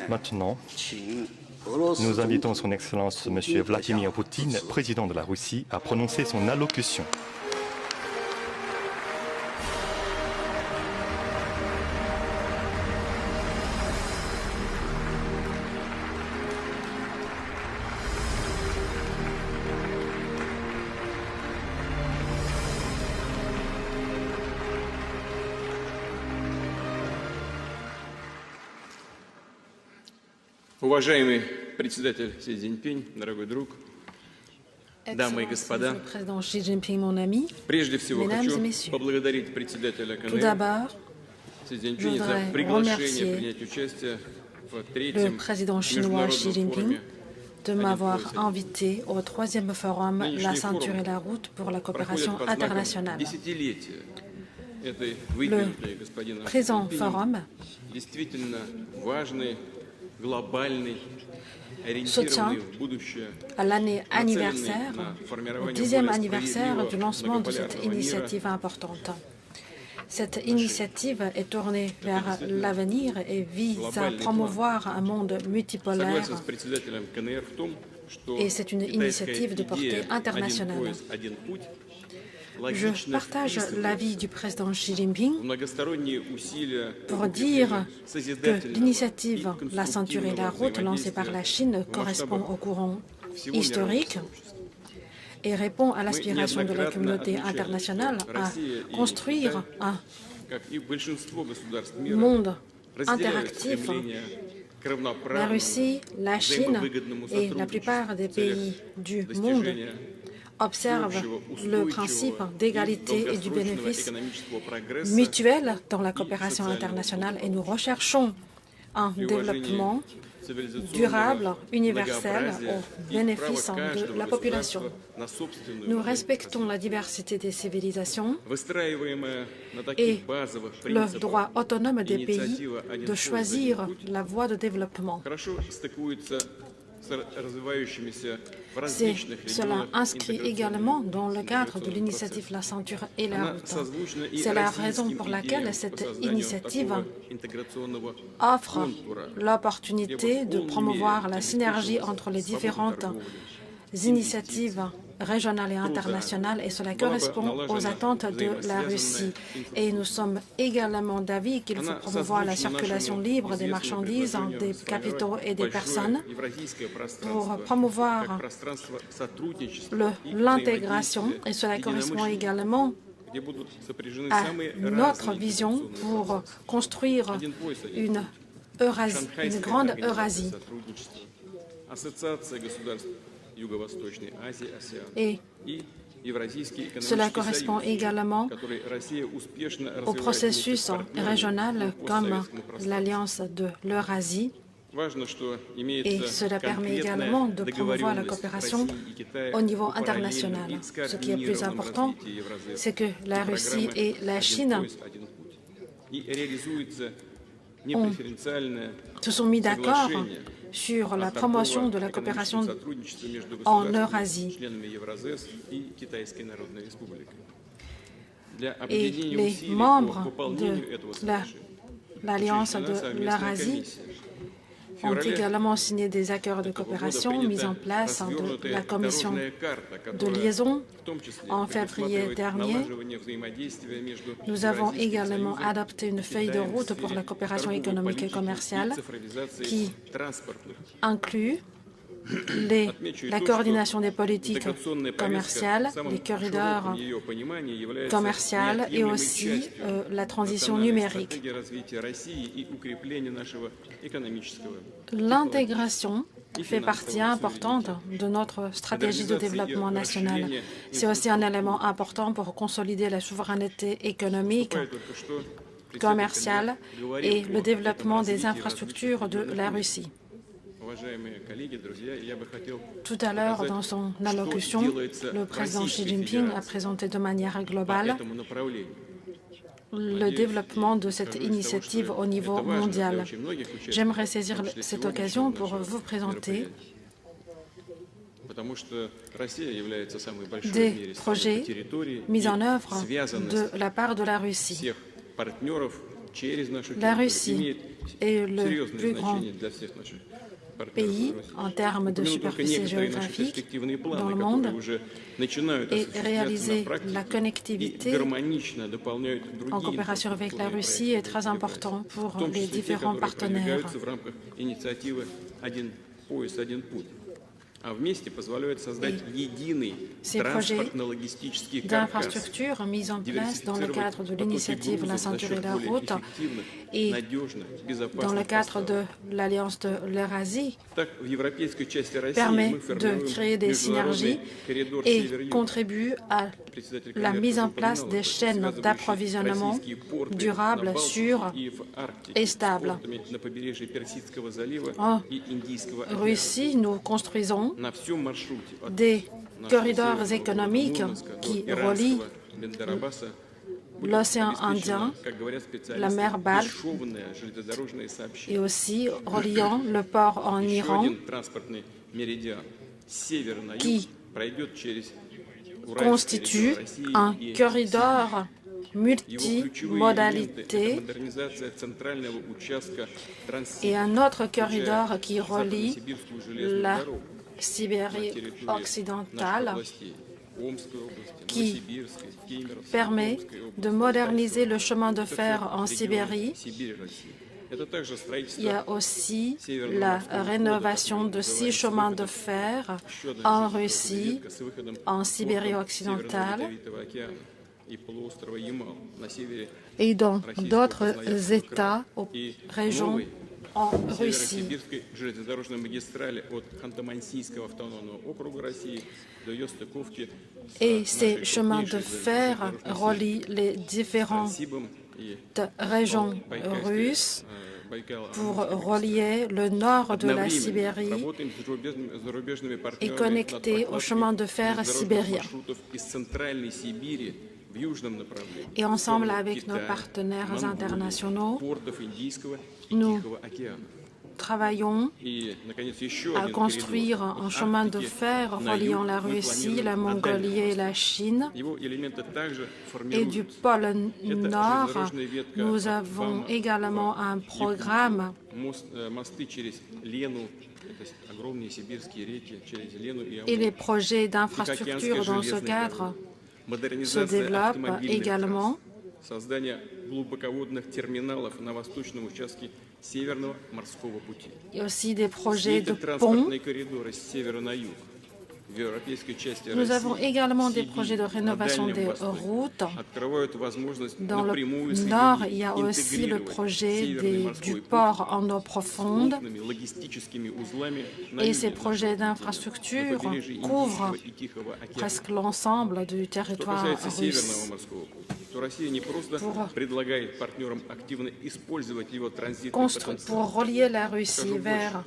Maintenant, nous invitons son Excellence M. Vladimir Poutine, président de la Russie, à prononcer son allocution. Уважаемый председатель Си Цзиньпинь, дорогой друг, дамы и господа, président Xi Jinping, mon ami, прежде всего хочу messieurs, поблагодарить председателя tout КНР d'abord, Си Цзиньпиня за приглашение принять участие в третьем международном форуме de m'avoir invité au 3e forum La ceinture et la route pour la coopération internationale. Le présent forum se tient à l'année anniversaire, au 10e anniversaire du lancement de cette initiative importante. Cette initiative est tournée vers l'avenir et vise à promouvoir un monde multipolaire. Et c'est une initiative de portée internationale. Je partage l'avis du président Xi Jinping pour dire que l'initiative La ceinture et la route lancée par la Chine correspond au courant historique et répond à l'aspiration de la communauté internationale à construire un monde interactif. La Russie, la Chine et la plupart des pays du monde observent le principe d'égalité et du bénéfice mutuel dans la coopération internationale et nous recherchons un développement durable, universel, au bénéfice de la population. Nous respectons la diversité des civilisations et le droit autonome des pays de choisir la voie de développement. Cela inscrit également dans le cadre de l'initiative La ceinture et la route. C'est la raison pour laquelle cette initiative offre l'opportunité de promouvoir la synergie entre les différentes initiatives régionales et internationales et cela correspond aux attentes de la Russie. Et nous sommes également d'avis qu'il faut promouvoir la circulation libre des marchandises, des capitaux et des personnes pour promouvoir l'intégration et cela correspond également à notre vision pour construire une grande Eurasie. Et cela correspond également au processus régional comme l'Alliance de l'Eurasie. Et cela permet également de promouvoir la coopération au niveau international. Ce qui est plus important, c'est que la Russie et la Chine se sont mis d'accord sur la promotion de la coopération en Eurasie. Et les membres de l'Alliance de l'Eurasie ont également signé des accords de coopération mis en place de la commission de liaison en février dernier. Nous avons également adopté une feuille de route pour la coopération économique et commerciale qui inclut la coordination des politiques commerciales, les corridors commerciaux et aussi la transition numérique. L'intégration fait partie importante de notre stratégie de développement national. C'est aussi un élément important pour consolider la souveraineté économique, commerciale et le développement des infrastructures de la Russie. Tout à l'heure, dans son allocution, le président Xi Jinping a présenté de manière globale le développement de cette initiative au niveau mondial. J'aimerais saisir cette occasion pour vous présenter des projets mis en œuvre de la part de la Russie. La Russie est le plus grand pays en termes de superficie géographique dans le monde et réaliser la connectivité en coopération avec la Russie est très important pour les différents partenaires. Ces projets d'infrastructures mis en place dans le cadre de l'initiative La ceinture et la route et dans le cadre de l'Alliance de l'Eurasie permet de créer des synergies et contribue à la mise en place des chaînes d'approvisionnement durables, sûres et stables. En Russie, nous construisons des corridors économiques qui relient l'océan Indien, la mer Baltique et aussi reliant le port en Iran qui constitue un corridor multimodalité et un autre corridor qui relie la Sibérie occidentale qui permet de moderniser le chemin de fer en Sibérie. Il y a aussi la rénovation de 6 chemins de fer en Russie, en Sibérie occidentale et dans d'autres États ou régions en Russie. Et ces chemins de fer relient les différentes régions russes pour relier le nord de la Sibérie et connecter au chemin de fer sibérien. Et ensemble avec nos partenaires internationaux, nous travaillons à construire un chemin de fer reliant la Russie, la Mongolie et la Chine. Et du pôle Nord, nous avons également un programme et les projets d'infrastructure dans ce cadre se développent également. Il y a aussi des projets de ponts. Nous avons également des projets de rénovation des routes. Dans le nord, il y a aussi le projet du port en eau profonde. Et ces projets d'infrastructure couvrent presque l'ensemble du territoire russe. Pour relier la Russie vers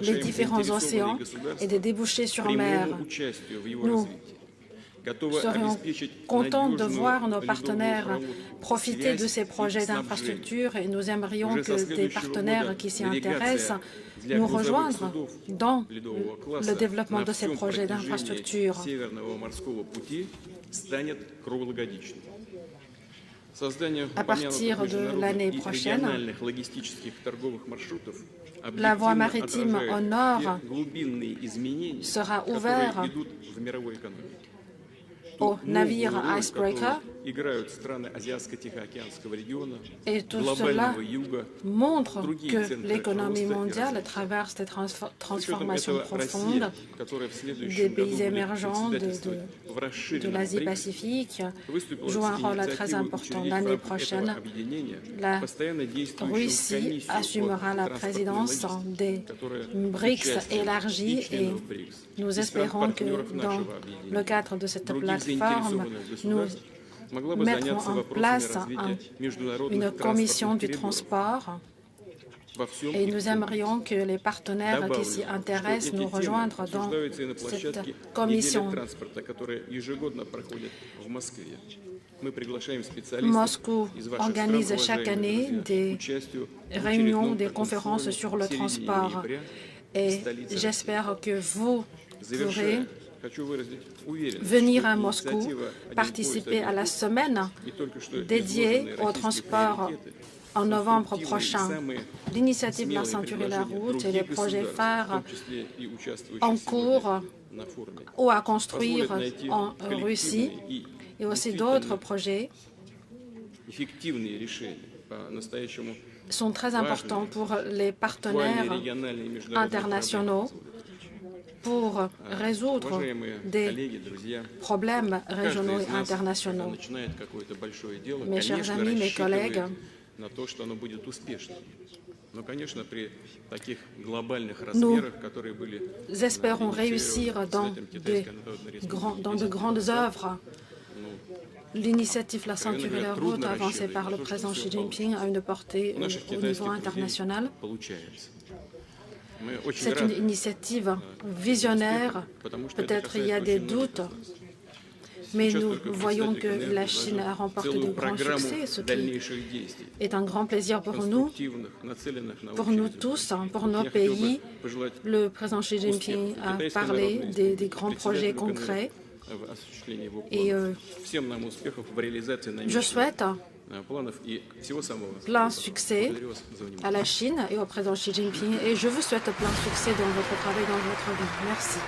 les différents océans et des débouchés sur mer. Nous serions contents de voir nos partenaires profiter de ces projets d'infrastructure et nous aimerions que des partenaires qui s'y intéressent nous rejoindre dans le développement de ces projets d'infrastructure. À partir de l'année prochaine, la voie maritime au nord sera ouverte aux navires icebreaker et tout cela montre que l'économie mondiale traverse des transformations profondes. Des pays émergents de l'Asie-Pacifique jouent un rôle très important. L'année prochaine, la Russie assumera la présidence des BRICS élargis et nous espérons que dans le cadre de cette plateforme, nous mettrons en place une commission du transport et nous aimerions que les partenaires qui s'y intéressent nous rejoignent dans cette commission. Moscou organise chaque année des réunions, des conférences sur le transport et j'espère que vous pourrez venir à Moscou, participer à la semaine dédiée au transport en novembre prochain. L'initiative de la ceinture et la route et les projets phares en cours ou à construire en Russie et aussi d'autres projets sont très importants pour les partenaires internationaux pour résoudre des problèmes régionaux et internationaux. Mes chers amis, mes collègues, nous espérons réussir dans de grandes œuvres. L'initiative La ceinture et la route avancée par le président Xi Jinping a une portée au niveau international. C'est une initiative visionnaire. Peut-être il y a des doutes, mais nous voyons que la Chine a remporté de grands succès, ce qui est un grand plaisir pour nous tous, pour nos pays. Le président Xi Jinping a parlé des grands projets concrets et je souhaite plein succès à la Chine et au président Xi Jinping et je vous souhaite plein succès dans votre travail, dans votre vie. Merci.